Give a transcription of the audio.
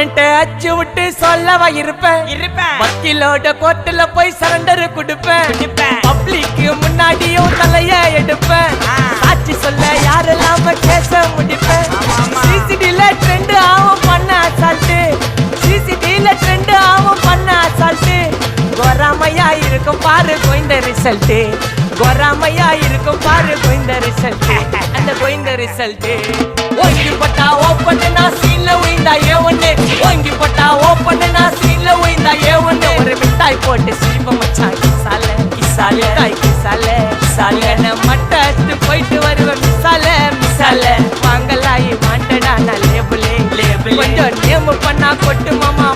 appointment அச்சு விட்டு சொல்லவா இருப்பேன் வக்கீலோட கோர்ட்டுல போய் சரண்டர் கொடுப்பேன் பப்ளிக் முன்னாடியும் தலைய எடுப்பேன் சாட்சி சொல்ல யாரெல்லாம் கேச முடிப்பேன் சிசிடில ட்ரெண்ட் ஆகும் பண்ண அசால்ட்டு சிசிடில ட்ரெண்ட் ஆகும் பண்ண அசால்ட்டு கோராமையா இருக்கும் பாரு கோயிந்த ரிசல்ட் கோராமையா இருக்கும் பாரு கோயிந்த ரிசல்ட் அந்த கோயிந்த ரிசல்ட் ஓங்கி பட்டா ஓப்பன் நான் சீன்ல உயிந்தா ஒண்ணு ஓங்கி பட்டா ஓப்பன் நான் சீன்ல உயிந்தா ஒண்ணு ஒரு மிட்டாய் போட்டு சீப்ப மச்சான் கிசால கிசால தாய் கிசால கிசால நான் மட்டத்து போயிட்டு வருவேன் மிசால மிசால வாங்கலாயி வாண்டடா நான் லேபிளே லேபிள் கொஞ்சம் நேம் பண்ணா கொட்டு மாமா